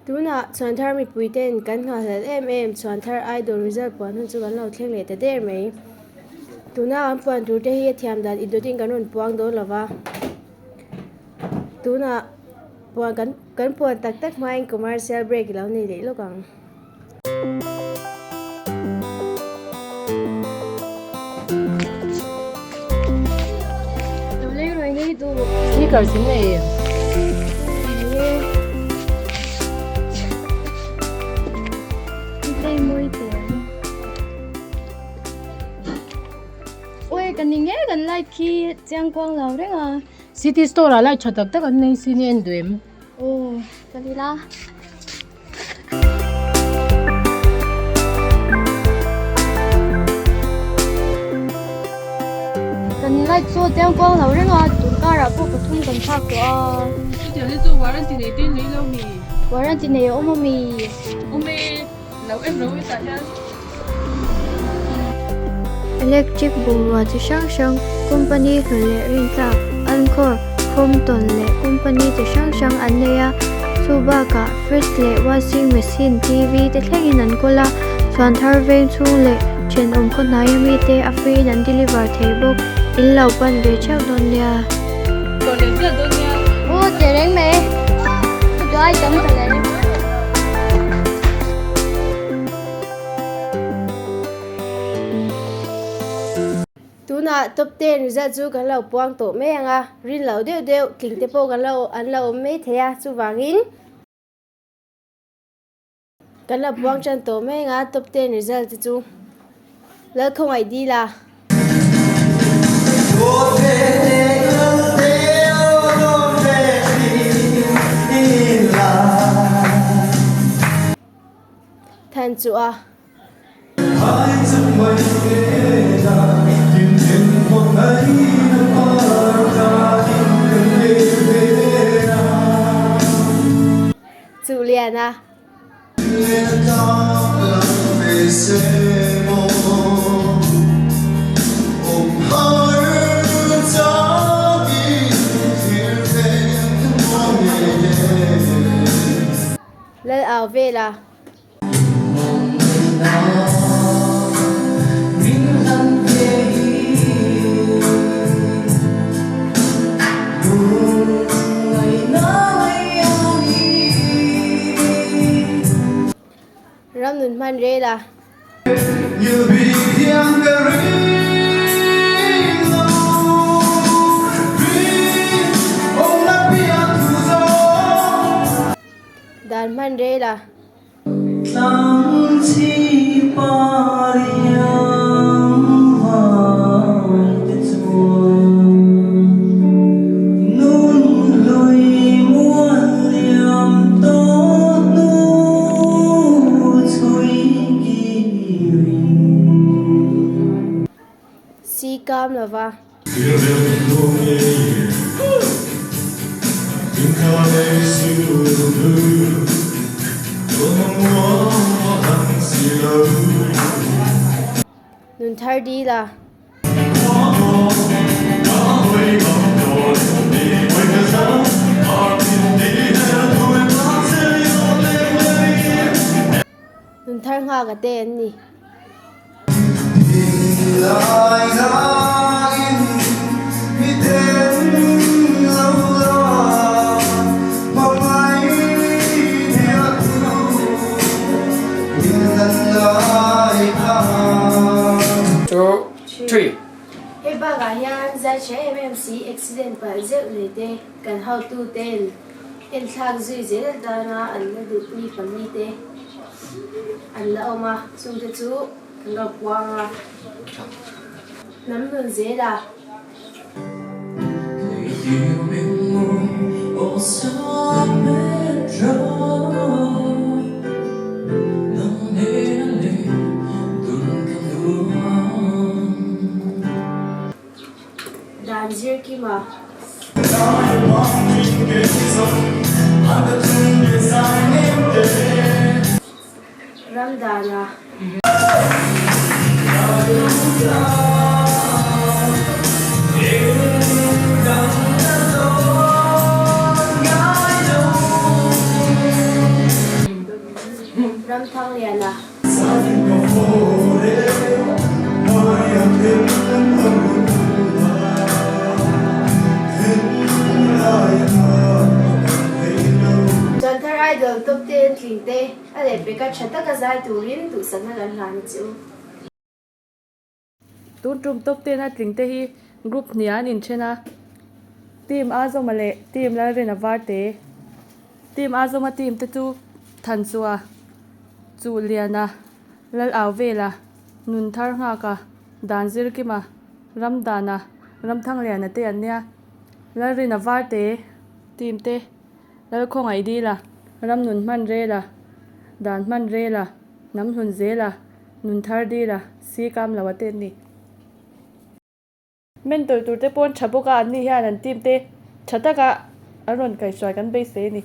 tuna Chhuanthar mi puiten kan nga hal em Chhuanthar Idol result puan hun chu kan lo thleng le te der mai tuna an puan tur te hi thiam dan idutin kan un puang do lova tuna puan kan puan tak tak mai commercial break lo ni le lo kang đâu lấy rồi đi tu Sneaker xin này đây môi tiền ôi cần nhìn nghe cần lại khi Giang Quang lâu đấy à City Store là lại cho tập tất cả nên xin em đuổi ồ cần đi la cần lại cho Giang Quang lâu đấy à tụi ta đã có một thùng cần phát của Giờ đi做warranty này tên lý lâu mì warranty này ôm mì Ông mê nấu em nấu với tại nha electric bunga chi sang sang company hole rin ta Ancor Compton le company chi sang sang anneya subaka fridge le washing machine TV te thlengin an kola Chhuanthar veng chung le chen om ko nai mi te a free an deliver thei bok in lo pan ve chak don lia Còn đến giờ tôi nha ô te reng me cho ai chấm ta le tuna top 10 result chu kan lo puang to me anga rin lo deu tling te po kan lo an lo me thea chu wangin kan lo puang chan to me nga top 10 result chu lỡ không ai đi là thành chủ à chủ liền à lên ảo về là ram nun man re là đàn man re là si cam là va nun thar đi là nun thar nga ka tên ni Two, three. hey ba ga hian zai che mmc accident pa zeu le te kan how to ten en thak zui zel da na an na du ni pam ni te an la oma chu te chu kan ga puanga nam nun ze da dan zir ki ma Ramdana ram thang lia na Chhuanthar Idol top 10 tling te ale peka chata ka zai turin tu sana lan lan chu tun trum top ten a tling te hi group nian in chena team azomale team la rena varte team azoma team te chu than chuwa chu liana lal awela nun thar nga ka dan zir kima ram dana ram thang liana te ania la rena varte team te lal khong ai di la ram nun man re la dan man re la nam hun ze la nun thar di la si kam lawate ni men tur te pon chaboka ani hian an team te chataka aron kai swai kan be se ni